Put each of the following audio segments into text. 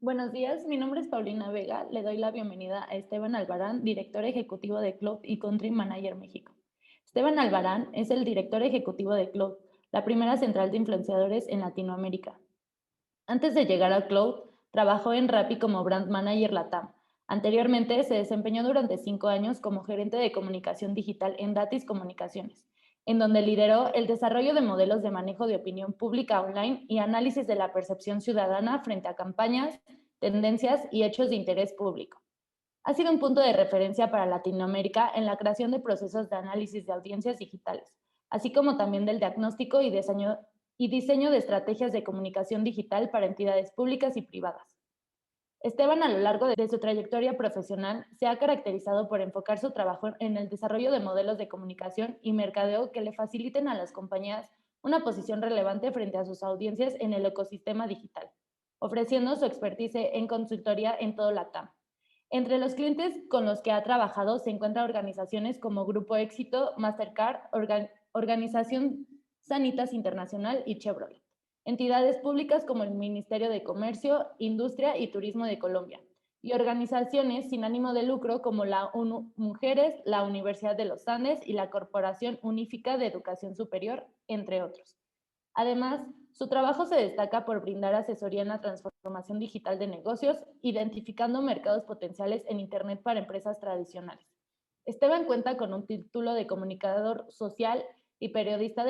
Buenos días, mi nombre es Paulina Vega. Le doy la bienvenida a Esteban Albarán, director ejecutivo de Cloud y Country Manager México. Esteban Albarán es el director ejecutivo de Cloud, la primera central de influenciadores en Latinoamérica. Antes de llegar a Cloud, trabajó en Rappi como Brand Manager Latam. Anteriormente se desempeñó durante 5 años como gerente de comunicación digital en Datis Comunicaciones, en donde lideró el desarrollo de modelos de manejo de opinión pública online y análisis de la percepción ciudadana frente a campañas, tendencias y hechos de interés público. Ha sido un punto de referencia para Latinoamérica en la creación de procesos de análisis de audiencias digitales, así como también del diagnóstico y diseño de estrategias de comunicación digital para entidades públicas y privadas. Esteban, a lo largo de su trayectoria profesional, se ha caracterizado por enfocar su trabajo en el desarrollo de modelos de comunicación y mercadeo que le faciliten a las compañías una posición relevante frente a sus audiencias en el ecosistema digital, ofreciendo su expertise en consultoría en todo LATAM. Entre los clientes con los que ha trabajado se encuentran organizaciones como Grupo Éxito, Mastercard, Organización Sanitas Internacional y Chevrolet. Entidades públicas como el Ministerio de Comercio, Industria y Turismo de Colombia, y organizaciones sin ánimo de lucro como la ONU Mujeres, la Universidad de los Andes y la Corporación Unífica de Educación Superior, entre otros. Además, su trabajo se destaca por brindar asesoría en la transformación digital de negocios, identificando mercados potenciales en Internet para empresas tradicionales. Esteban cuenta con un título de comunicador social y periodista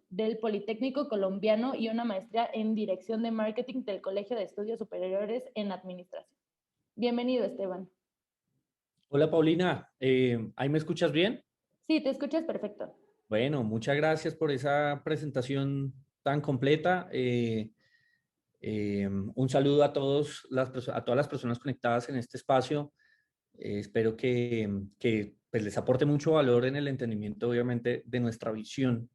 del Politécnico Colombiano y una maestría en Dirección de Marketing del Colegio de Estudios Superiores en Administración. Bienvenido, Esteban. Hola Paulina, ¿ahí me escuchas bien? Sí, te escuchas perfecto. Bueno, muchas gracias por esa presentación tan completa. Un saludo a a todas las personas conectadas en este espacio. Espero que pues, les aporte mucho valor en el entendimiento, obviamente, de nuestra visión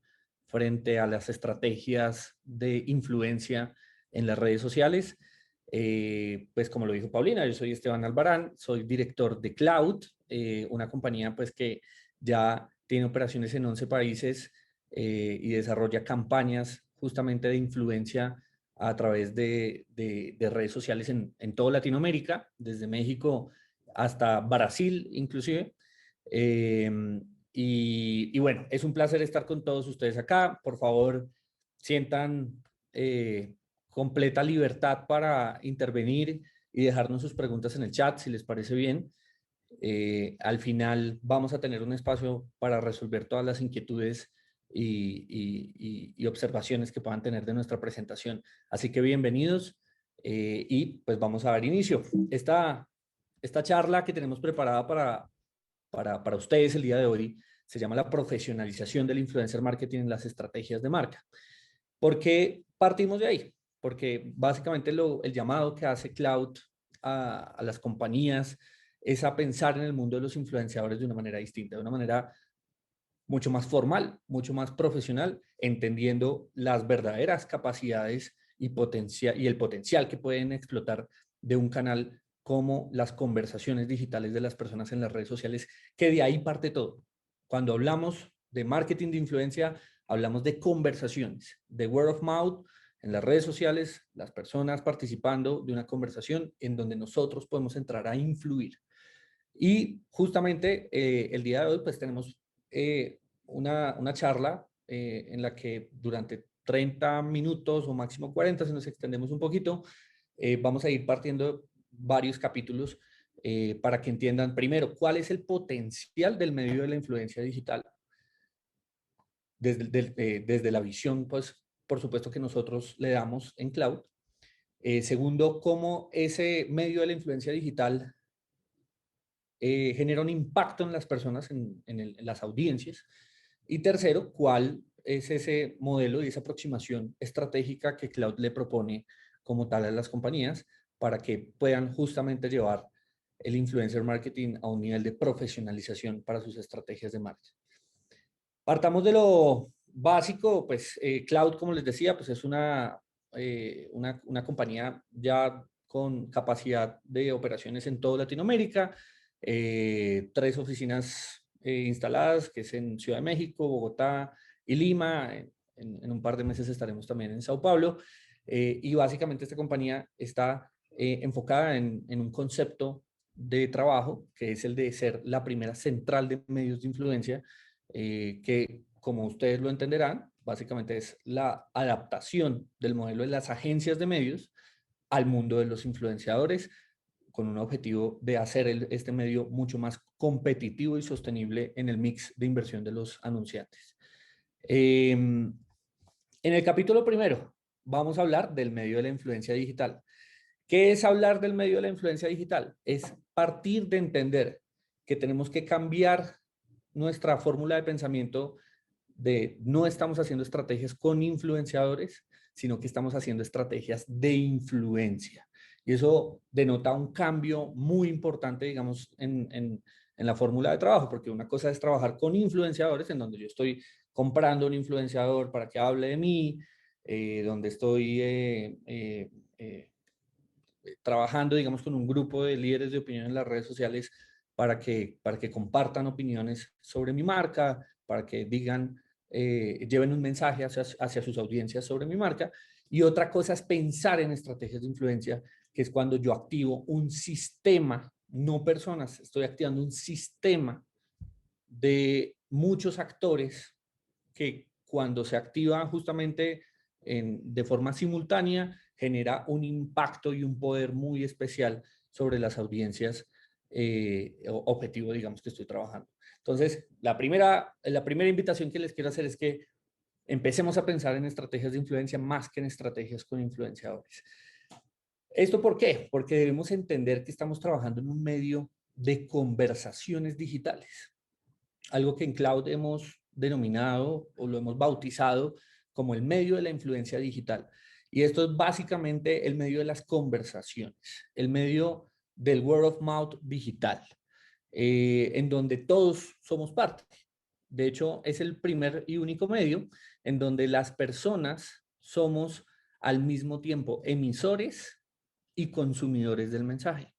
frente a las estrategias de influencia en las redes sociales. Pues como lo dijo Paulina, yo soy Esteban Albarán, soy director de Cloud, una compañía pues que ya tiene operaciones en 11 países y desarrolla campañas justamente de influencia a través de redes sociales en toda Latinoamérica, desde México hasta Brasil inclusive. Eh, y bueno, es un placer estar con todos ustedes acá. Por favor, sientan completa libertad para intervenir y dejarnos sus preguntas en el chat, si les parece bien. Al final vamos a tener un espacio para resolver todas las inquietudes y observaciones que puedan tener de nuestra presentación. Así que bienvenidos y pues vamos a dar inicio. Esta charla que tenemos preparada para ustedes el día de hoy se llama la profesionalización del influencer marketing en las estrategias de marca. ¿Por qué partimos de ahí? Porque básicamente el llamado que hace Cloud a las compañías es a pensar en el mundo de los influenciadores de una manera distinta, de una manera mucho más formal, mucho más profesional, entendiendo las verdaderas capacidades y el potencial que pueden explotar de un canal como las conversaciones digitales de las personas en las redes sociales, que de ahí parte todo. Cuando hablamos de marketing de influencia, hablamos de conversaciones, de word of mouth en las redes sociales, las personas participando de una conversación en donde nosotros podemos entrar a influir. Y justamente el día de hoy pues tenemos una charla en la que durante 30 minutos o máximo 40, si nos extendemos un poquito, vamos a ir partiendo varios capítulos para que entiendan primero cuál es el potencial del medio de la influencia digital desde la visión, pues, por supuesto que nosotros le damos en Cloud. Segundo, cómo ese medio de la influencia digital genera un impacto en las personas, en las audiencias. Y tercero, cuál es ese modelo y esa aproximación estratégica que Cloud le propone como tal a las compañías para que puedan justamente llevar el influencer marketing a un nivel de profesionalización para sus estrategias de marketing. Partamos de lo básico, pues Cloud, como les decía, pues es una compañía ya con capacidad de operaciones en toda Latinoamérica, 3 oficinas instaladas, que es en Ciudad de México, Bogotá y Lima. En un par de meses estaremos también en Sao Paulo. Y básicamente esta compañía está enfocada en un concepto de trabajo, que es el de ser la primera central de medios de influencia, que como ustedes lo entenderán, básicamente es la adaptación del modelo de las agencias de medios al mundo de los influenciadores, con un objetivo de hacer este medio mucho más competitivo y sostenible en el mix de inversión de los anunciantes. En el capítulo primero vamos a hablar del medio de la influencia digital. ¿Qué es hablar del medio de la influencia digital? Es partir de entender que tenemos que cambiar nuestra fórmula de pensamiento de no estamos haciendo estrategias con influenciadores, sino que estamos haciendo estrategias de influencia. Y eso denota un cambio muy importante, digamos, en la fórmula de trabajo, porque una cosa es trabajar con influenciadores, en donde yo estoy comprando un influenciador para que hable de mí, donde estoy trabajando, digamos, con un grupo de líderes de opinión en las redes sociales para que compartan opiniones sobre mi marca, para que digan, lleven un mensaje hacia sus audiencias sobre mi marca. Y otra cosa es pensar en estrategias de influencia, que es cuando yo activo un sistema, no personas, estoy activando un sistema de muchos actores que cuando se activa justamente de forma simultánea genera un impacto y un poder muy especial sobre las audiencias objetivo, digamos, que estoy trabajando. Entonces, la primera invitación que les quiero hacer es que empecemos a pensar en estrategias de influencia más que en estrategias con influenciadores. ¿Esto por qué? Porque debemos entender que estamos trabajando en un medio de conversaciones digitales, algo que en Cloud hemos denominado o lo hemos bautizado como el medio de la influencia digital. Y esto es básicamente el medio de las conversaciones, el medio del word of mouth digital, en donde todos somos parte. De hecho, es el primer y único medio en donde las personas somos al mismo tiempo emisores y consumidores del mensaje.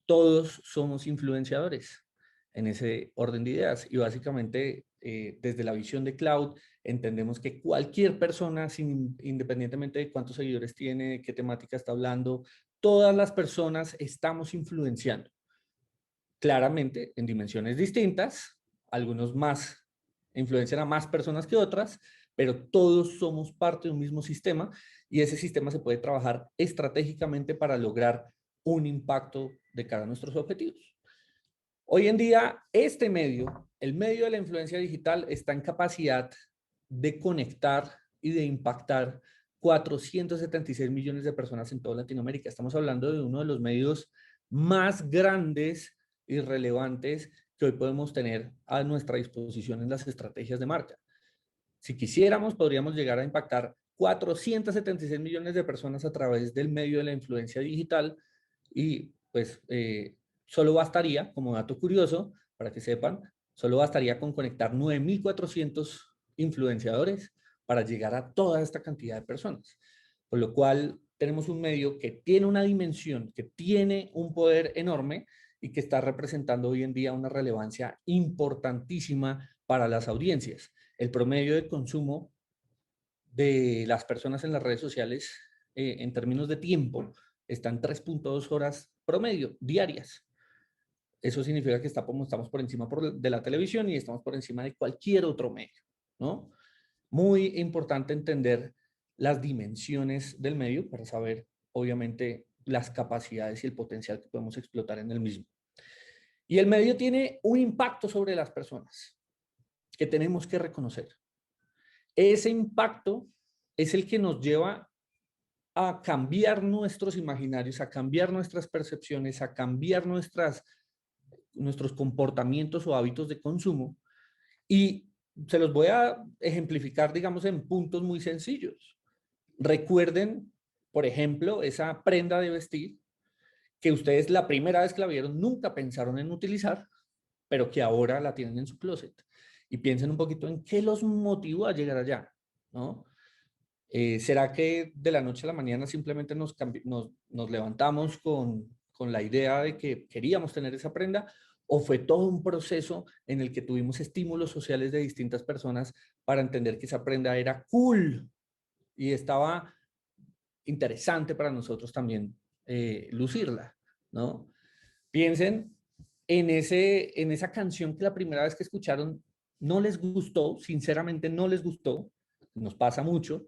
Todos somos influenciadores en ese orden de ideas y básicamente desde la visión de Cloud entendemos que cualquier persona, independientemente de cuántos seguidores tiene, de qué temática está hablando, todas las personas estamos influenciando. Claramente en dimensiones distintas, algunos más influencian a más personas que otras, pero todos somos parte de un mismo sistema y ese sistema se puede trabajar estratégicamente para lograr un impacto de cara a nuestros objetivos. Hoy en día, este medio, el medio de la influencia digital, está en capacidad de conectar y de impactar 476 millones de personas en toda Latinoamérica. Estamos hablando de uno de los medios más grandes y relevantes que hoy podemos tener a nuestra disposición en las estrategias de marca. Si quisiéramos, podríamos llegar a impactar 476 millones de personas a través del medio de la influencia digital y pues solo bastaría, como dato curioso, para que sepan, solo bastaría con conectar 9.400 influenciadores para llegar a toda esta cantidad de personas. Por lo cual tenemos un medio que tiene una dimensión, que tiene un poder enorme y que está representando hoy en día una relevancia importantísima para las audiencias. El promedio de consumo de las personas en las redes sociales en términos de tiempo están 3.2 horas promedio diarias. Eso significa que estamos por encima de la televisión y estamos por encima de cualquier otro medio, ¿no? Muy importante entender las dimensiones del medio para saber, obviamente, las capacidades y el potencial que podemos explotar en el mismo. Y el medio tiene un impacto sobre las personas que tenemos que reconocer. Ese impacto es el que nos lleva a cambiar nuestros imaginarios, a cambiar nuestras percepciones, a cambiar nuestros comportamientos o hábitos de consumo. Y se los voy a ejemplificar, digamos, en puntos muy sencillos. Recuerden, por ejemplo, esa prenda de vestir que ustedes la primera vez que la vieron nunca pensaron en utilizar, pero que ahora la tienen en su closet. Y piensen un poquito en qué los motivó a llegar allá, ¿no? ¿Será que de la noche a la mañana simplemente nos levantamos con la idea de que queríamos tener esa prenda? ¿O fue todo un proceso en el que tuvimos estímulos sociales de distintas personas para entender que esa prenda era cool y estaba interesante para nosotros también lucirla, ¿no? Piensen en esa canción que la primera vez que escucharon no les gustó, sinceramente no les gustó, nos pasa mucho,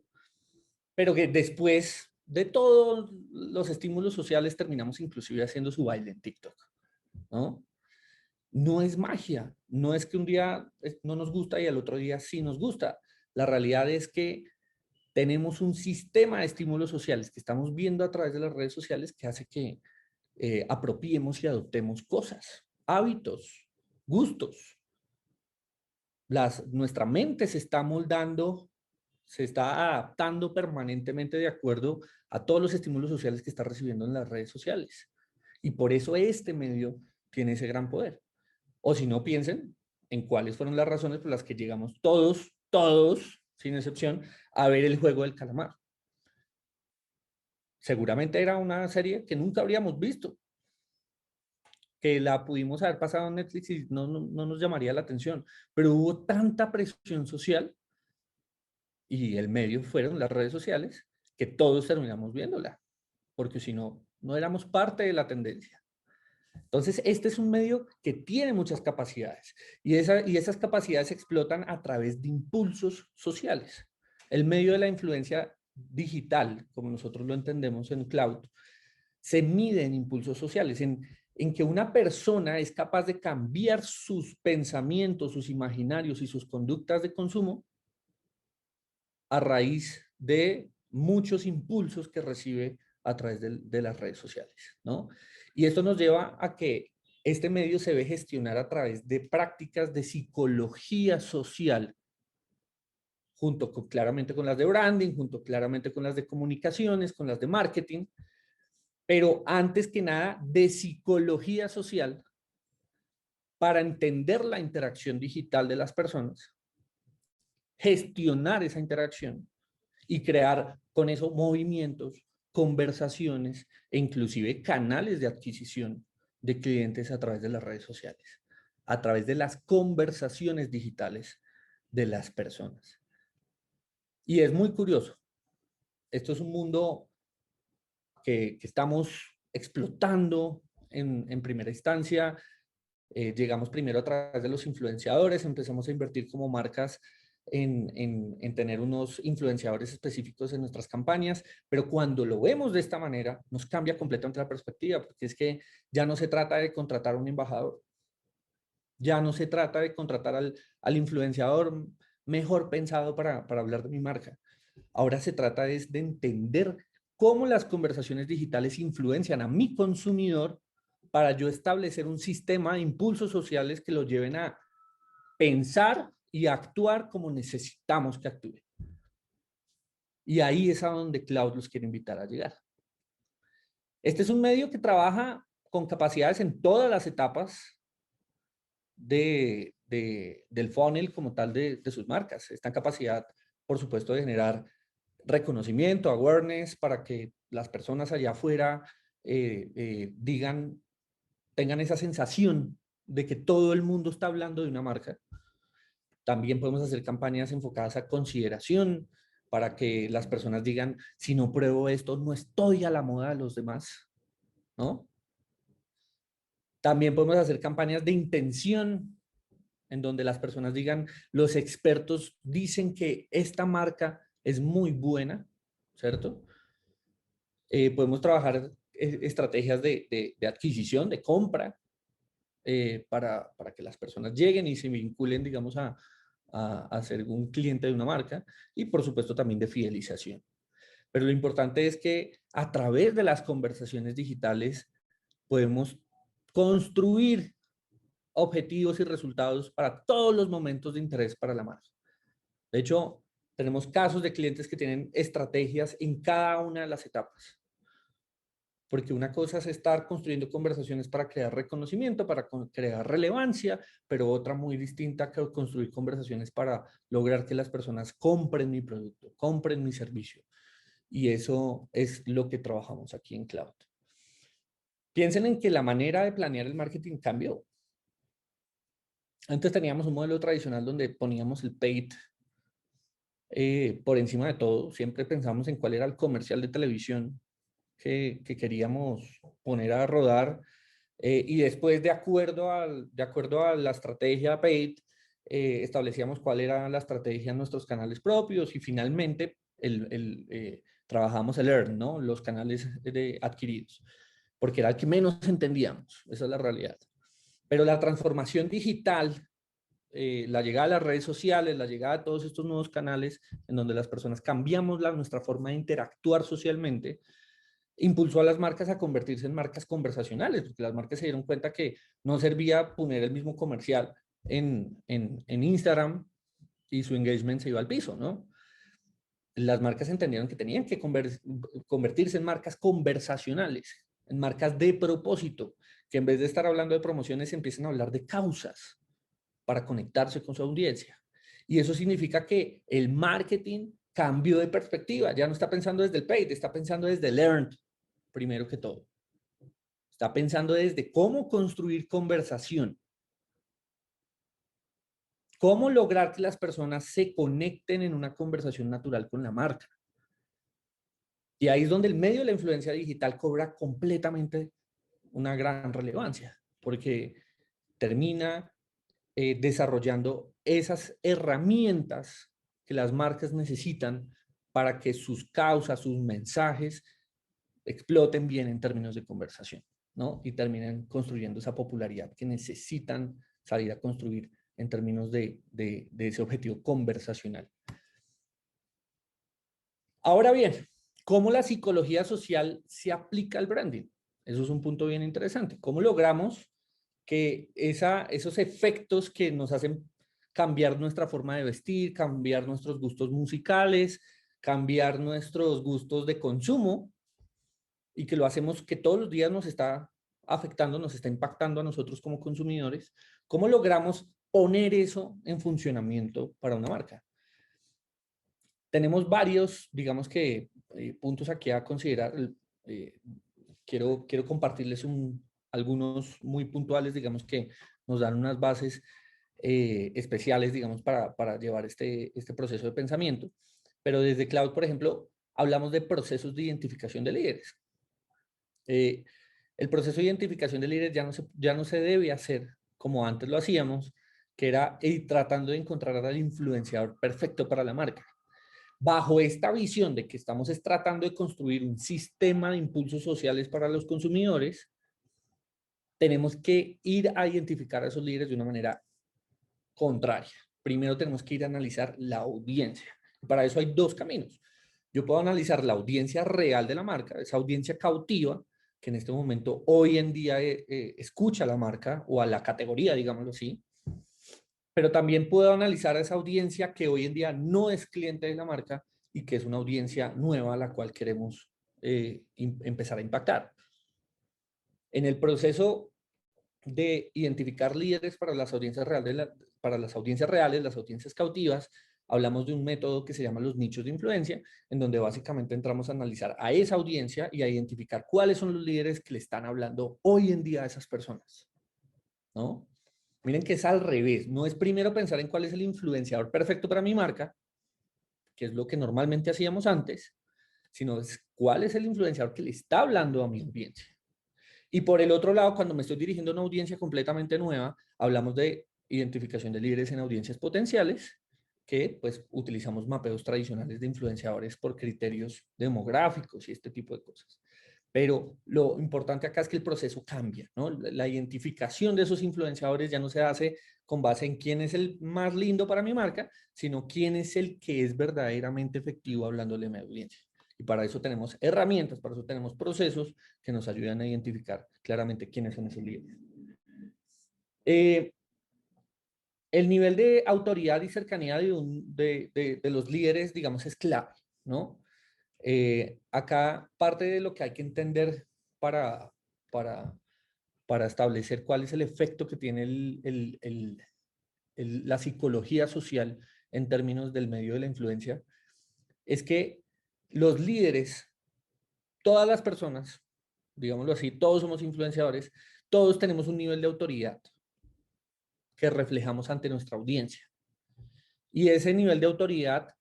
pero que después de todos los estímulos sociales terminamos inclusive haciendo su baile en TikTok, ¿no? No es magia, no es que un día no nos gusta y al otro día sí nos gusta. La realidad es que tenemos un sistema de estímulos sociales que estamos viendo a través de las redes sociales que hace que apropiemos y adoptemos cosas, hábitos, gustos. Nuestra mente se está moldando, se está adaptando permanentemente de acuerdo a todos los estímulos sociales que está recibiendo en las redes sociales. Y por eso este medio tiene ese gran poder. O si no, piensen en cuáles fueron las razones por las que llegamos todos, sin excepción, a ver el juego del calamar. Seguramente era una serie que nunca habríamos visto, que la pudimos haber pasado en Netflix y no nos llamaría la atención, pero hubo tanta presión social y el medio fueron las redes sociales que todos terminamos viéndola, porque si no, no éramos parte de la tendencia. Entonces, este es un medio que tiene muchas capacidades y esas capacidades se explotan a través de impulsos sociales. El medio de la influencia digital, como nosotros lo entendemos en Cloud, se mide en impulsos sociales, en que una persona es capaz de cambiar sus pensamientos, sus imaginarios y sus conductas de consumo a raíz de muchos impulsos que recibe a través de las redes sociales, ¿no? Y esto nos lleva a que este medio se ve gestionar a través de prácticas de psicología social, junto con, claramente con las de branding, junto claramente con las de comunicaciones, con las de marketing, pero antes que nada de psicología social para entender la interacción digital de las personas, gestionar esa interacción y crear con eso movimientos, conversaciones e inclusive canales de adquisición de clientes a través de las redes sociales, a través de las conversaciones digitales de las personas. Y es muy curioso. Esto es un mundo que estamos explotando en primera instancia. Llegamos primero a través de los influenciadores, empezamos a invertir como marcas en tener unos influenciadores específicos en nuestras campañas, pero cuando lo vemos de esta manera, nos cambia completamente la perspectiva, porque es que ya no se trata de contratar a un embajador, ya no se trata de contratar al influenciador mejor pensado para hablar de mi marca. Ahora se trata de entender cómo las conversaciones digitales influencian a mi consumidor para yo establecer un sistema de impulsos sociales que lo lleven a pensar y actuar como necesitamos que actúe. Y ahí es a donde Cloud los quiere invitar a llegar. Este es un medio que trabaja con capacidades en todas las etapas del funnel como tal de sus marcas. Esta capacidad, por supuesto, de generar reconocimiento, awareness, para que las personas allá afuera tengan esa sensación de que todo el mundo está hablando de una marca. También podemos hacer campañas enfocadas a consideración para que las personas digan, si no pruebo esto, no estoy a la moda de los demás, ¿no? También podemos hacer campañas de intención, en donde las personas digan, los expertos dicen que esta marca es muy buena, ¿cierto? Podemos trabajar estrategias de adquisición, de compra, para que las personas lleguen y se vinculen, digamos, a ser un cliente de una marca y, por supuesto, también de fidelización. Pero lo importante es que a través de las conversaciones digitales podemos construir objetivos y resultados para todos los momentos de interés para la marca. De hecho, tenemos casos de clientes que tienen estrategias en cada una de las etapas. Porque una cosa es estar construyendo conversaciones para crear reconocimiento, para crear relevancia, pero otra muy distinta que construir conversaciones para lograr que las personas compren mi producto, compren mi servicio. Y eso es lo que trabajamos aquí en Cloud. Piensen en que la manera de planear el marketing cambió. Antes teníamos un modelo tradicional donde poníamos el paid por encima de todo. Siempre pensamos en cuál era el comercial de televisión que queríamos poner a rodar. Y después, de acuerdo a la estrategia paid, establecíamos cuál era la estrategia en nuestros canales propios y finalmente trabajamos el earn, ¿no? Los canales adquiridos, porque era el que menos entendíamos, esa es la realidad. Pero la transformación digital, la llegada a las redes sociales, la llegada a todos estos nuevos canales en donde las personas cambiamos nuestra forma de interactuar socialmente, impulsó a las marcas a convertirse en marcas conversacionales, porque las marcas se dieron cuenta que no servía poner el mismo comercial en Instagram y su engagement se iba al piso, ¿no? Las marcas entendieron que tenían que convertirse en marcas conversacionales, en marcas de propósito, que en vez de estar hablando de promociones empiecen a hablar de causas para conectarse con su audiencia. Y eso significa que el marketing cambió de perspectiva, ya no está pensando desde el paid, está pensando desde el earned, primero que todo. Está pensando desde cómo construir conversación. Cómo lograr que las personas se conecten en una conversación natural con la marca. Y ahí es donde el medio de la influencia digital cobra completamente una gran relevancia, porque termina desarrollando esas herramientas que las marcas necesitan para que sus causas, sus mensajes exploten bien en términos de conversación, ¿no? Y terminen construyendo esa popularidad que necesitan salir a construir en términos de ese objetivo conversacional. Ahora bien, ¿cómo la psicología social se aplica al branding? Eso es un punto bien interesante. ¿Cómo logramos que esos efectos que nos hacen cambiar nuestra forma de vestir, cambiar nuestros gustos musicales, cambiar nuestros gustos de consumo, y que lo hacemos que todos los días nos está afectando, nos está impactando a nosotros como consumidores? ¿Cómo logramos poner eso en funcionamiento para una marca? Tenemos varios, digamos que, puntos aquí a considerar. Eh, quiero compartirles algunos muy puntuales, digamos que nos dan unas bases especiales, digamos, para llevar este proceso de pensamiento. Pero desde Cloud, por ejemplo, hablamos de procesos de identificación de líderes. El proceso de identificación de líderes ya no se debe hacer como antes lo hacíamos, que era ir tratando de encontrar al influenciador perfecto para la marca. Bajo esta visión de que estamos tratando de construir un sistema de impulsos sociales para los consumidores, tenemos que ir a identificar a esos líderes de una manera contraria. Primero tenemos que ir a analizar la audiencia. Para eso hay dos caminos. Yo puedo analizar la audiencia real de la marca, esa audiencia cautiva, que en este momento, hoy en día, escucha a la marca o a la categoría, digámoslo así. Pero también puedo analizar a esa audiencia que hoy en día no es cliente de la marca y que es una audiencia nueva a la cual queremos empezar a impactar. En el proceso de identificar líderes para las audiencias reales, las audiencias cautivas, hablamos de un método que se llama los nichos de influencia, en donde básicamente entramos a analizar a esa audiencia y a identificar cuáles son los líderes que le están hablando hoy en día a esas personas, ¿no? Miren que es al revés, no es primero pensar en cuál es el influenciador perfecto para mi marca, que es lo que normalmente hacíamos antes, sino es cuál es el influenciador que le está hablando a mi audiencia. Y por el otro lado, cuando me estoy dirigiendo a una audiencia completamente nueva, hablamos de identificación de líderes en audiencias potenciales, que pues utilizamos mapeos tradicionales de influenciadores por criterios demográficos y este tipo de cosas. Pero lo importante acá es que el proceso cambia, ¿no? La identificación de esos influenciadores ya no se hace con base en quién es el más lindo para mi marca, sino quién es el que es verdaderamente efectivo hablándole a mi audiencia. Y para eso tenemos herramientas, para eso tenemos procesos que nos ayudan a identificar claramente quiénes son esos líderes. El nivel de autoridad y cercanía de los líderes, digamos, es clave, ¿no? Acá parte de lo que hay que entender para, para, para establecer cuál es el efecto que tiene la psicología social en términos del medio de la influencia, es que los líderes, todas las personas, digámoslo así, todos somos influenciadores, todos tenemos un nivel de autoridad que reflejamos ante nuestra audiencia. Y ese nivel de autoridad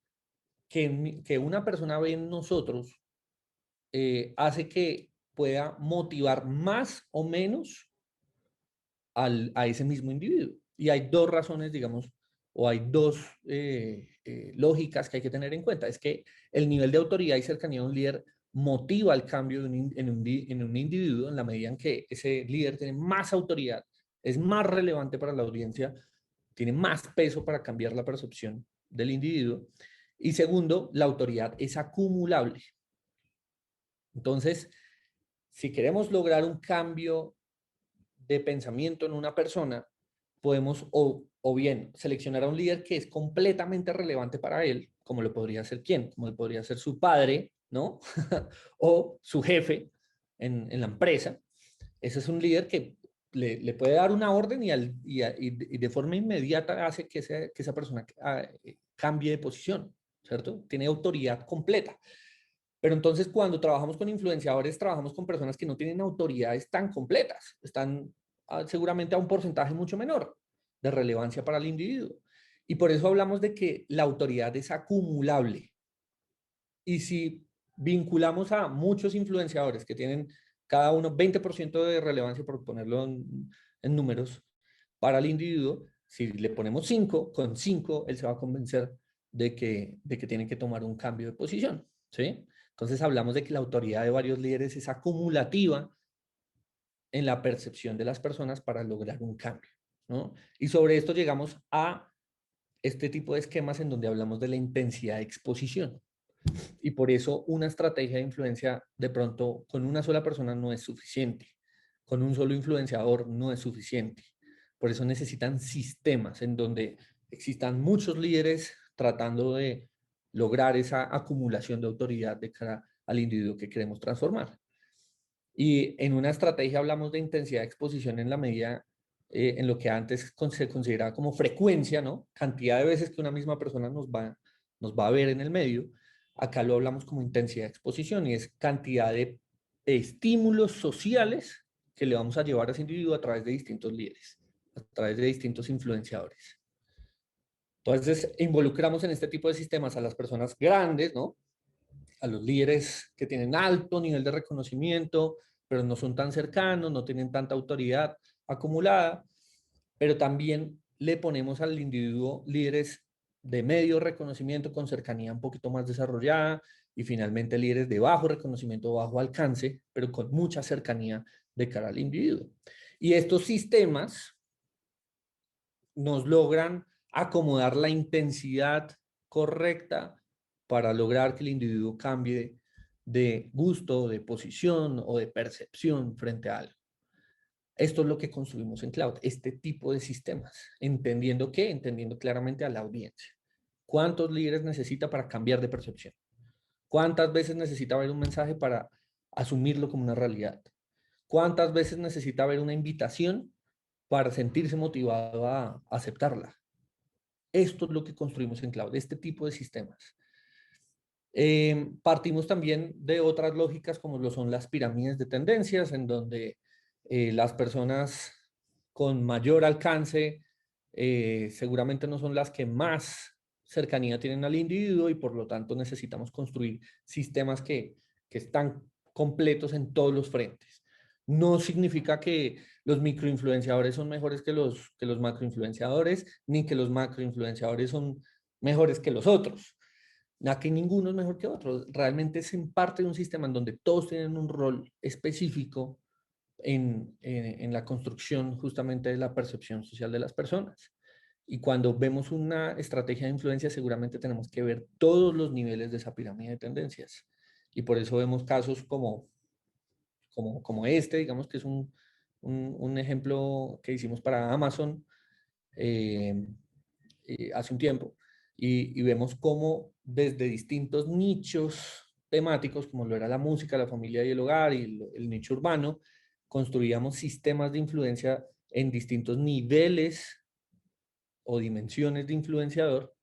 que una persona ve en nosotros hace que pueda motivar más o menos a ese mismo individuo. Y hay dos razones, digamos, o hay dos lógicas que hay que tener en cuenta. Es que el nivel de autoridad y cercanía de un líder motiva el cambio en un individuo en la medida en que ese líder tiene más autoridad, es más relevante para la audiencia, tiene más peso para cambiar la percepción del individuo. Y segundo, la autoridad es acumulable. Entonces, si queremos lograr un cambio de pensamiento en una persona, podemos o bien seleccionar a un líder que es completamente relevante para él, como lo podría ser quién, como lo podría ser su padre, ¿no? O su jefe en la empresa. Ese es un líder que le puede dar una orden y de forma inmediata hace que esa persona cambie de posición, ¿cierto? Tiene autoridad completa. Pero entonces cuando trabajamos con influenciadores, trabajamos con personas que no tienen autoridades tan completas, están seguramente a un porcentaje mucho menor de relevancia para el individuo. Y por eso hablamos de que la autoridad es acumulable. Y si vinculamos a muchos influenciadores que tienen cada uno 20% de relevancia, por ponerlo en números, para el individuo, si le ponemos 5, con 5 él se va a convencer de que tiene que tomar un cambio de posición, ¿sí? Entonces hablamos de que la autoridad de varios líderes es acumulativa en la percepción de las personas para lograr un cambio, ¿no? Y sobre esto llegamos a este tipo de esquemas en donde hablamos de la intensidad de exposición. Y por eso una estrategia de influencia de pronto con una sola persona no es suficiente. Con un solo influenciador no es suficiente. Por eso necesitan sistemas en donde existan muchos líderes tratando de lograr esa acumulación de autoridad de cara al individuo que queremos transformar. Y en una estrategia hablamos de intensidad de exposición en la medida en lo que antes se consideraba como frecuencia, ¿no? Cantidad de veces que una misma persona nos va a ver en el medio. Acá lo hablamos como intensidad de exposición y es cantidad de estímulos sociales que le vamos a llevar a ese individuo a través de distintos líderes, a través de distintos influenciadores. Entonces, involucramos en este tipo de sistemas a las personas grandes, ¿no? A los líderes que tienen alto nivel de reconocimiento, pero no son tan cercanos, no tienen tanta autoridad acumulada, pero también le ponemos al individuo líderes de medio reconocimiento con cercanía un poquito más desarrollada y finalmente líderes de bajo reconocimiento, bajo alcance, pero con mucha cercanía de cara al individuo. Y estos sistemas nos logran acomodar la intensidad correcta para lograr que el individuo cambie de gusto, de posición o de percepción frente a algo. Esto es lo que construimos en cloud, este tipo de sistemas, entendiendo claramente a la audiencia. ¿Cuántos líderes necesita para cambiar de percepción? ¿Cuántas veces necesita ver un mensaje para asumirlo como una realidad? ¿Cuántas veces necesita ver una invitación para sentirse motivado a aceptarla? Esto es lo que construimos en cloud, este tipo de sistemas. Partimos también de otras lógicas como lo son las pirámides de tendencias, en donde las personas con mayor alcance seguramente no son las que más cercanía tienen al individuo y por lo tanto necesitamos construir sistemas que están completos en todos los frentes. No significa que los microinfluenciadores son mejores que los macroinfluenciadores, ni que los macroinfluenciadores son mejores que los otros. Aquí ninguno es mejor que otro. Realmente es en parte de un sistema en donde todos tienen un rol específico en la construcción justamente de la percepción social de las personas. Y cuando vemos una estrategia de influencia, seguramente tenemos que ver todos los niveles de esa pirámide de tendencias. Y por eso vemos casos como este, digamos que es un ejemplo que hicimos para Amazon eh, hace un tiempo. Y vemos cómo desde distintos nichos temáticos, como lo era la música, la familia y el hogar y el nicho urbano, construíamos sistemas de influencia en distintos niveles o dimensiones de influenciador,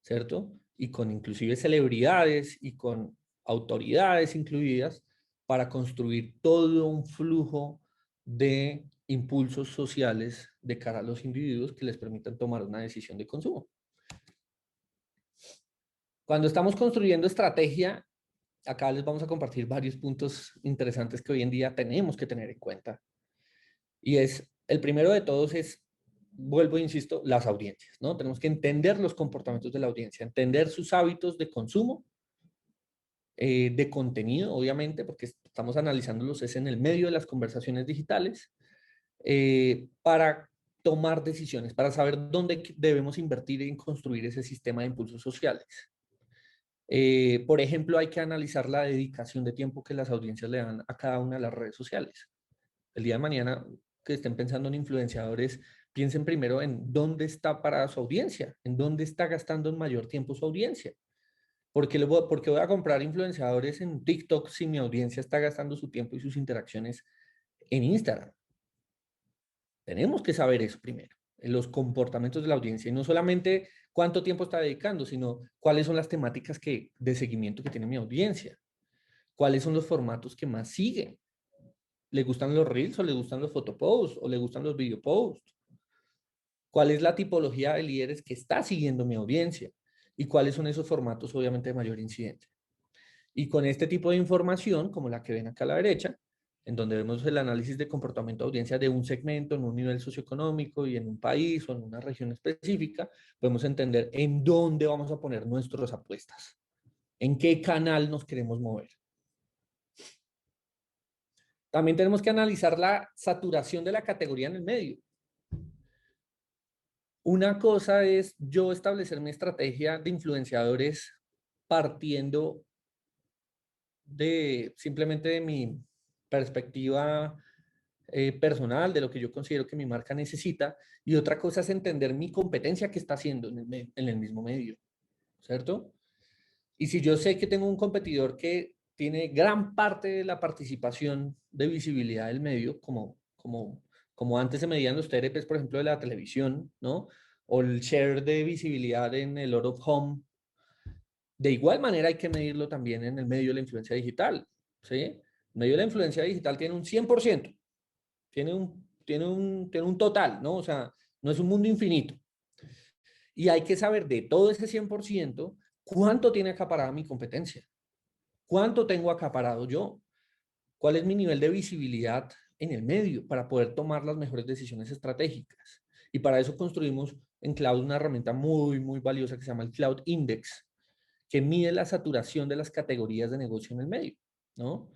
¿cierto? Y con inclusive celebridades y con autoridades incluidas para construir todo un flujo de impulsos sociales de cara a los individuos que les permitan tomar una decisión de consumo. Cuando estamos construyendo estrategia, acá les vamos a compartir varios puntos interesantes que hoy en día tenemos que tener en cuenta. Y el primero de todos es, vuelvo e insisto, las audiencias, ¿no? Tenemos que entender los comportamientos de la audiencia, entender sus hábitos de consumo, de contenido, obviamente, porque estamos analizándolos es en el medio de las conversaciones digitales, para tomar decisiones, para saber dónde debemos invertir en construir ese sistema de impulsos sociales. Por ejemplo, hay que analizar la dedicación de tiempo que las audiencias le dan a cada una de las redes sociales. El día de mañana que estén pensando en influenciadores, piensen primero en dónde está parada su audiencia, en dónde está gastando en mayor tiempo su audiencia. ¿Por qué voy a comprar influenciadores en TikTok si mi audiencia está gastando su tiempo y sus interacciones en Instagram? Tenemos que saber eso primero, los comportamientos de la audiencia, y no solamente cuánto tiempo está dedicando, sino cuáles son las temáticas de seguimiento que tiene mi audiencia, cuáles son los formatos que más siguen. ¿Le gustan los reels o le gustan los photoposts o le gustan los video posts? ¿Cuál es la tipología de líderes que está siguiendo mi audiencia? ¿Y cuáles son esos formatos obviamente de mayor incidencia? Y con este tipo de información, como la que ven acá a la derecha, en donde vemos el análisis de comportamiento de audiencia de un segmento en un nivel socioeconómico y en un país o en una región específica, podemos entender en dónde vamos a poner nuestras apuestas, en qué canal nos queremos mover. También tenemos que analizar la saturación de la categoría en el medio. Una cosa es yo establecer mi estrategia de influenciadores partiendo simplemente de mi perspectiva personal, de lo que yo considero que mi marca necesita, y otra cosa es entender mi competencia que está haciendo en el mismo medio, ¿cierto? Y si yo sé que tengo un competidor que tiene gran parte de la participación de visibilidad del medio, como antes se medían los TRPs, por ejemplo, de la televisión, ¿no? O el share de visibilidad en el out of home. De igual manera hay que medirlo también en el medio de la influencia digital, ¿sí? El medio de la influencia digital tiene un 100%, tiene un total, ¿no? O sea, no es un mundo infinito. Y hay que saber de todo ese 100%, cuánto tiene acaparada mi competencia, cuánto tengo acaparado yo, cuál es mi nivel de visibilidad en el medio para poder tomar las mejores decisiones estratégicas. Y para eso construimos en Cloud una herramienta muy, muy valiosa que se llama el Cloud Index, que mide la saturación de las categorías de negocio en el medio, ¿no?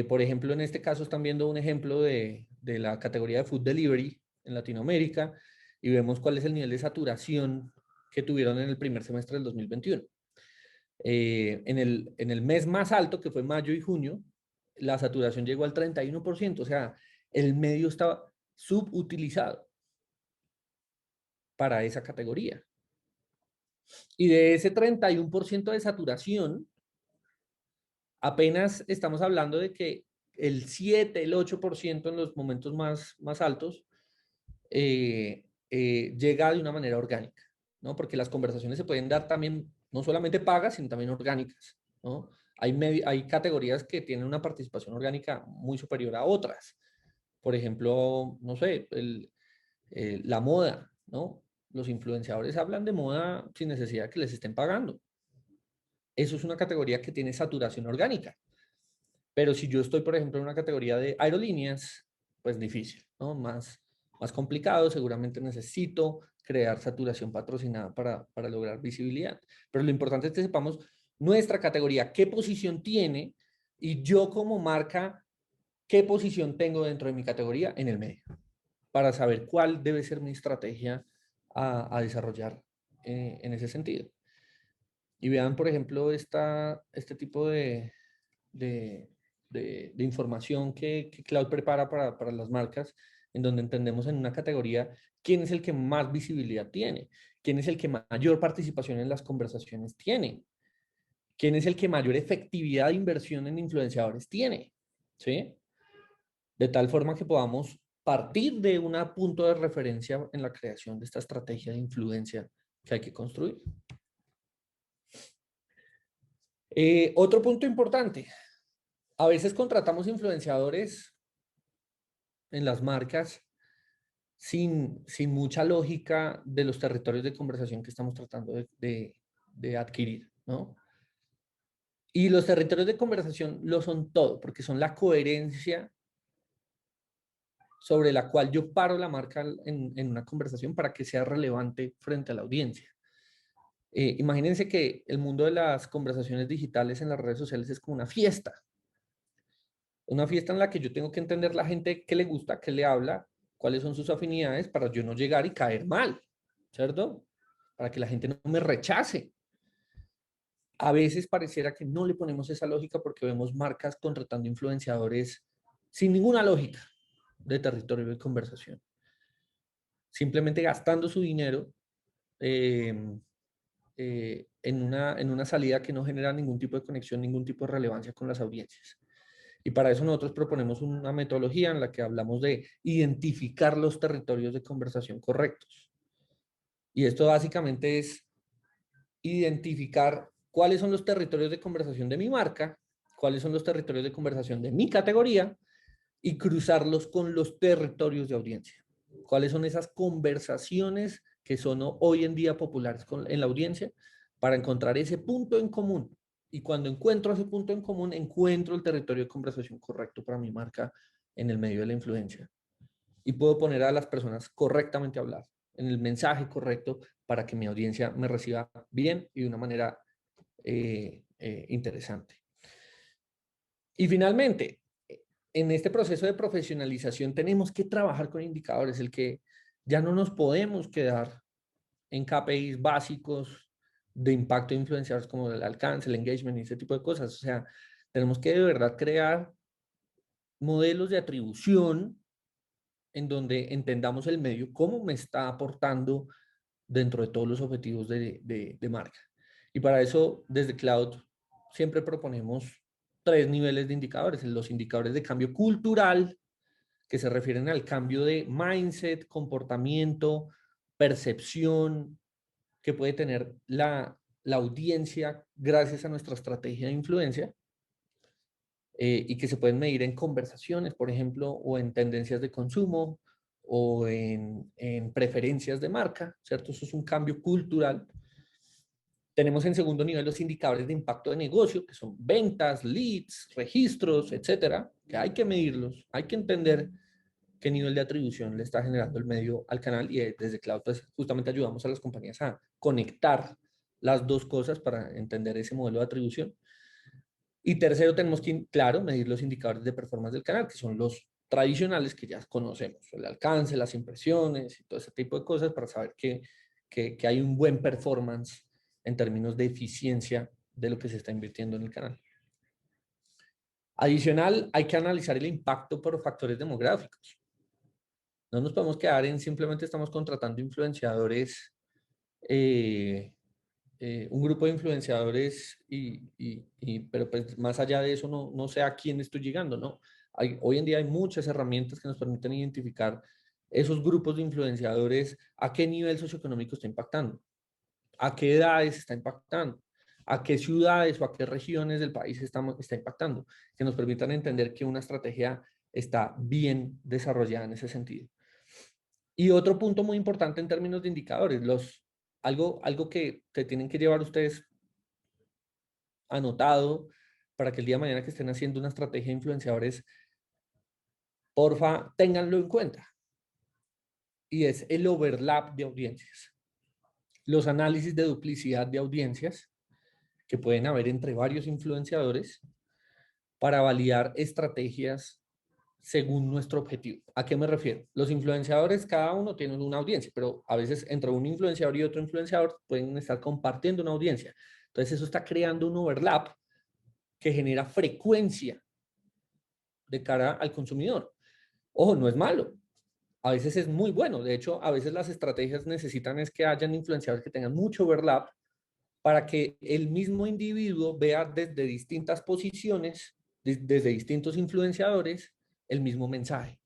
Por ejemplo, en este caso están viendo un ejemplo de la categoría de food delivery en Latinoamérica y vemos cuál es el nivel de saturación que tuvieron en el primer semestre del 2021. En el mes más alto, que fue mayo y junio, la saturación llegó al 31%, o sea, el medio estaba subutilizado para esa categoría. Y de ese 31% de saturación, apenas estamos hablando de que el 7, el 8% en los momentos más altos llega de una manera orgánica, ¿no? Porque las conversaciones se pueden dar también, no solamente pagas, sino también orgánicas, ¿no? Hay categorías que tienen una participación orgánica muy superior a otras. Por ejemplo, no sé, la moda, ¿no? Los influenciadores hablan de moda sin necesidad que les estén pagando. Eso es una categoría que tiene saturación orgánica. Pero si yo estoy, por ejemplo, en una categoría de aerolíneas, pues difícil, ¿no? Más complicado, seguramente necesito crear saturación patrocinada para lograr visibilidad. Pero lo importante es que sepamos nuestra categoría, qué posición tiene, y yo como marca, qué posición tengo dentro de mi categoría en el medio, para saber cuál debe ser mi estrategia a desarrollar en ese sentido. Y vean, por ejemplo, este tipo de, de información que Cloud prepara para las marcas, en donde entendemos en una categoría quién es el que más visibilidad tiene, quién es el que mayor participación en las conversaciones tiene, quién es el que mayor efectividad de inversión en influenciadores tiene, ¿sí? De tal forma que podamos partir de un punto de referencia en la creación de esta estrategia de influencia que hay que construir. Otro punto importante, a veces contratamos influenciadores en las marcas sin mucha lógica de los territorios de conversación que estamos tratando de adquirir, ¿no? Y los territorios de conversación lo son todo, porque son la coherencia sobre la cual yo paro la marca en una conversación para que sea relevante frente a la audiencia. Imagínense que el mundo de las conversaciones digitales en las redes sociales es como una fiesta en la que yo tengo que entender la gente qué le gusta, qué le habla, cuáles son sus afinidades para yo no llegar y caer mal, ¿cierto? Para que la gente no me rechace. A veces pareciera que no le ponemos esa lógica porque vemos marcas contratando influenciadores sin ninguna lógica de territorio de conversación. Simplemente gastando su dinero eh, en una salida que no genera ningún tipo de conexión, ningún tipo de relevancia con las audiencias. Y para eso nosotros proponemos una metodología en la que hablamos de identificar los territorios de conversación correctos. Y esto básicamente es identificar cuáles son los territorios de conversación de mi marca, cuáles son los territorios de conversación de mi categoría y cruzarlos con los territorios de audiencia. ¿Cuáles son esas conversaciones que son hoy en día populares en la audiencia para encontrar ese punto en común? Y cuando encuentro ese punto en común, encuentro el territorio de conversación correcto para mi marca en el medio de la influencia. Y puedo poner a las personas correctamente a hablar, en el mensaje correcto para que mi audiencia me reciba bien y de una manera interesante. Y finalmente, en este proceso de profesionalización tenemos que trabajar con indicadores, el que ya no nos podemos quedar en KPIs básicos de impacto de influenciadores como el alcance, el engagement y ese tipo de cosas. O sea, tenemos que de verdad crear modelos de atribución en donde entendamos el medio, cómo me está aportando dentro de todos los objetivos de marca. Y para eso, desde Cloud, siempre proponemos 3 niveles de indicadores. Los indicadores de cambio cultural, que se refieren al cambio de mindset, comportamiento, percepción que puede tener la audiencia gracias a nuestra estrategia de influencia y que se pueden medir en conversaciones, por ejemplo, o en tendencias de consumo o en preferencias de marca, ¿cierto? Eso es un cambio cultural. Tenemos en segundo nivel los indicadores de impacto de negocio, que son ventas, leads, registros, etcétera, que hay que medirlos, hay que entender qué nivel de atribución le está generando el medio al canal y desde Cloud pues justamente ayudamos a las compañías a conectar las dos cosas para entender ese modelo de atribución. Y tercero, tenemos que, claro, medir los indicadores de performance del canal, que son los tradicionales que ya conocemos, el alcance, las impresiones y todo ese tipo de cosas para saber que hay un buen performance en términos de eficiencia de lo que se está invirtiendo en el canal. Adicional, hay que analizar el impacto por factores demográficos. No nos podemos quedar en simplemente estamos contratando influenciadores, un grupo de influenciadores, pero pues más allá de eso no sé a quién estoy llegando, ¿no? Hoy en día hay muchas herramientas que nos permiten identificar esos grupos de influenciadores, a qué nivel socioeconómico está impactando, a qué edades está impactando, a qué ciudades o a qué regiones del país está impactando, que nos permitan entender que una estrategia está bien desarrollada en ese sentido. Y otro punto muy importante en términos de indicadores, algo que tienen que llevar ustedes anotado para que el día de mañana que estén haciendo una estrategia de influenciadores, porfa, ténganlo en cuenta. Y es el overlap de audiencias. Los análisis de duplicidad de audiencias que pueden haber entre varios influenciadores para validar estrategias según nuestro objetivo. ¿A qué me refiero? Los influenciadores, cada uno tiene una audiencia, pero a veces entre un influenciador y otro influenciador pueden estar compartiendo una audiencia. Entonces eso está creando un overlap que genera frecuencia de cara al consumidor. Ojo, no es malo. A veces es muy bueno. De hecho, a veces las estrategias necesitan es que hayan influenciadores que tengan mucho overlap para que el mismo individuo vea desde distintas posiciones, desde distintos influenciadores, el mismo mensaje.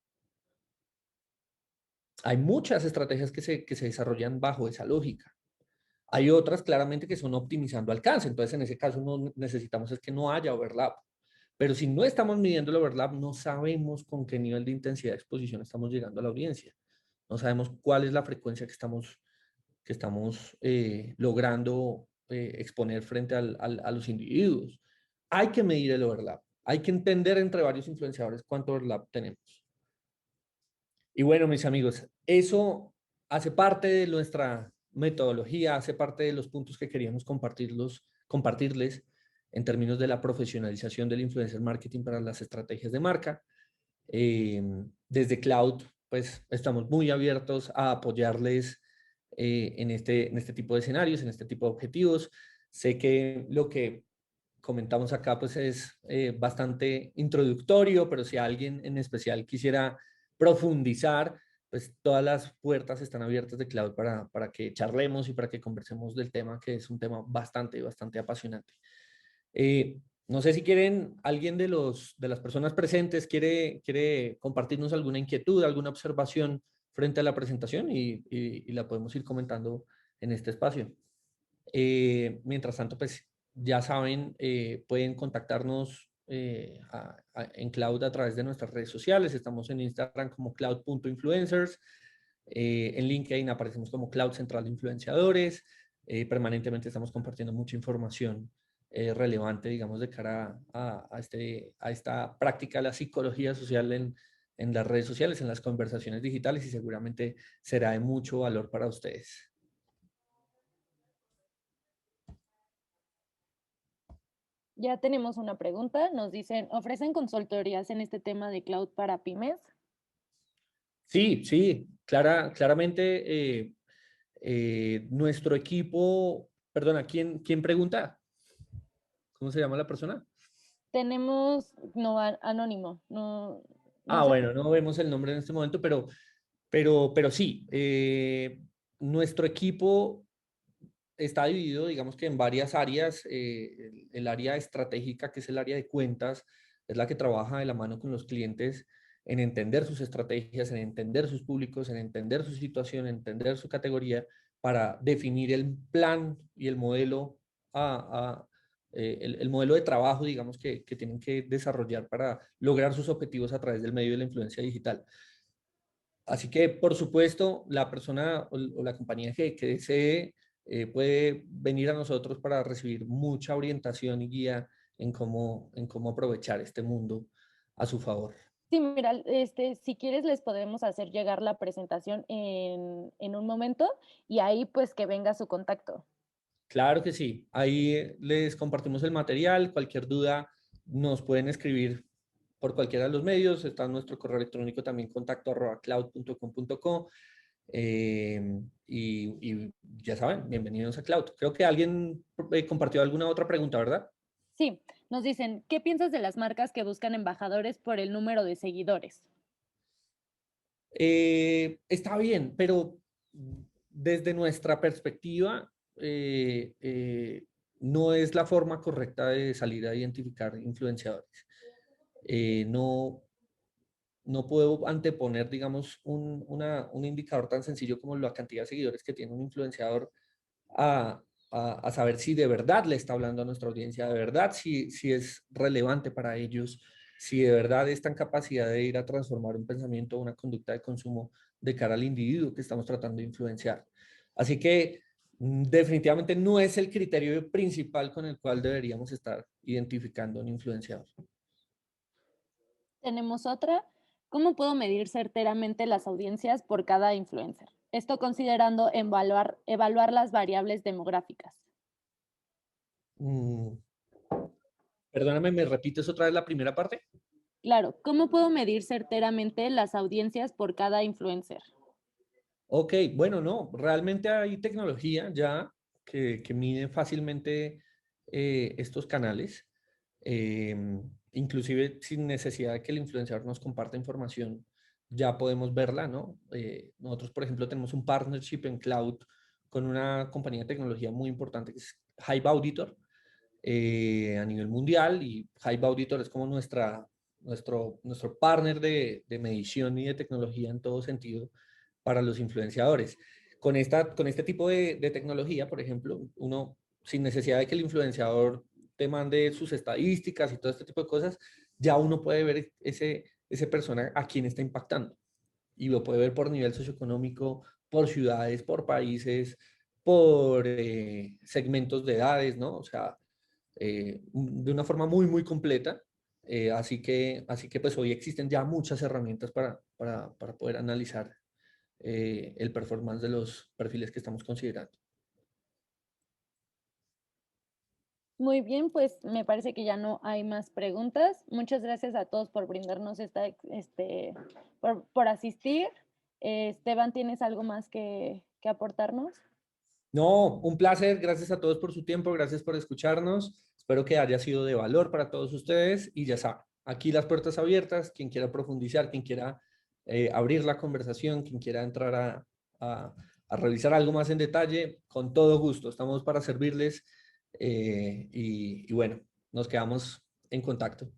Hay muchas estrategias que se desarrollan bajo esa lógica. Hay otras claramente que son optimizando alcance. Entonces, en ese caso, no necesitamos es que no haya overlap. Pero si no estamos midiendo el overlap, no sabemos con qué nivel de intensidad de exposición estamos llegando a la audiencia. No sabemos cuál es la frecuencia que estamos logrando exponer frente a los individuos. hay que medir el overlap. Hay que entender entre varios influenciadores cuánto overlap tenemos. Y bueno, mis amigos, eso hace parte de nuestra metodología, hace parte de los puntos que queríamos compartirles en términos de la profesionalización del influencer marketing para las estrategias de marca. Desde Cloud, pues estamos muy abiertos a apoyarles en este tipo de escenarios, en este tipo de objetivos. Sé que lo que comentamos acá pues es bastante introductorio, pero si alguien en especial quisiera profundizar, pues todas las puertas están abiertas de Cloud para que charlemos y para que conversemos del tema, que es un tema bastante apasionante. No sé si quieren, alguien de las personas presentes quiere compartirnos alguna inquietud, alguna observación frente a la presentación y la podemos ir comentando en este espacio. Mientras tanto, pues ya saben, pueden contactarnos en Cloud a través de nuestras redes sociales. Estamos en Instagram como cloud.influencers. En LinkedIn aparecemos como Cloud Central de Influenciadores. Permanentemente estamos compartiendo mucha información relevante, digamos, de cara a esta práctica de la psicología social en las redes sociales, en las conversaciones digitales y seguramente será de mucho valor para ustedes. Ya tenemos una pregunta. Nos dicen, ¿ofrecen consultorías en este tema de cloud para pymes? Sí, claramente nuestro equipo, perdona, ¿quién pregunta? ¿Cómo se llama la persona? Tenemos, no, anónimo, no, no Ah, sé. bueno, no vemos el nombre en este momento, pero sí, nuestro equipo está dividido, digamos que en varias áreas. El área estratégica, que es el área de cuentas, es la que trabaja de la mano con los clientes en entender sus estrategias, en entender sus públicos, en entender su situación, en entender su categoría, para definir el plan y el modelo, el modelo de trabajo, digamos, que tienen que desarrollar para lograr sus objetivos a través del medio de la influencia digital. Así que, por supuesto, la persona o la compañía que desee puede venir a nosotros para recibir mucha orientación y guía en cómo aprovechar este mundo a su favor. Sí, mira, si quieres les podemos hacer llegar la presentación en un momento y ahí pues que venga su contacto. Claro que sí. Ahí les compartimos el material. Cualquier duda nos pueden escribir por cualquiera de los medios. Está nuestro correo electrónico también, contacto@cloud.com.co. Y ya saben, bienvenidos a Cloud. Creo que alguien compartió alguna otra pregunta, ¿verdad? Sí, nos dicen, ¿qué piensas de las marcas que buscan embajadores por el número de seguidores? Está bien, pero desde nuestra perspectiva, no es la forma correcta de salir a identificar influenciadores. No, no puedo anteponer, digamos, un indicador tan sencillo como la cantidad de seguidores que tiene un influenciador a, a saber si de verdad le está hablando a nuestra audiencia, de verdad si es relevante para ellos, si de verdad está en capacidad de ir a transformar un pensamiento o una conducta de consumo de cara al individuo que estamos tratando de influenciar. Así que definitivamente no es el criterio principal con el cual deberíamos estar identificando un influenciador. Tenemos otra. ¿Cómo puedo medir certeramente las audiencias por cada influencer? Esto considerando evaluar las variables demográficas. Mm, Perdóname, ¿me repites otra vez la primera parte? Claro, ¿cómo puedo medir certeramente las audiencias por cada influencer? Ok, bueno, no, realmente hay tecnología ya que mide fácilmente estos canales, inclusive sin necesidad de que el influenciador nos comparta información, ya podemos verla, ¿no? Nosotros, por ejemplo, tenemos un partnership en cloud con una compañía de tecnología muy importante que es Hive Auditor a nivel mundial, y Hive Auditor es como nuestro partner de medición y de tecnología en todo sentido para los influenciadores. Con este tipo de tecnología, por ejemplo, uno, sin necesidad de que el influenciador te mande sus estadísticas y todo este tipo de cosas, ya uno puede ver ese persona a quién está impactando. Y lo puede ver por nivel socioeconómico, por ciudades, por países, por segmentos de edades, ¿no? O sea, de una forma muy, muy completa. Así que pues hoy existen ya muchas herramientas para poder analizar el performance de los perfiles que estamos considerando. Muy bien, pues me parece que ya no hay más preguntas. Muchas gracias a todos por brindarnos por asistir. Esteban, ¿tienes algo más que aportarnos? No, un placer. Gracias a todos por su tiempo. Gracias por escucharnos. Espero que haya sido de valor para todos ustedes. Y ya saben, aquí las puertas abiertas. Quien quiera profundizar, quien quiera abrir la conversación, quien quiera entrar a revisar algo más en detalle, con todo gusto. Estamos para servirles. Y bueno, nos quedamos en contacto.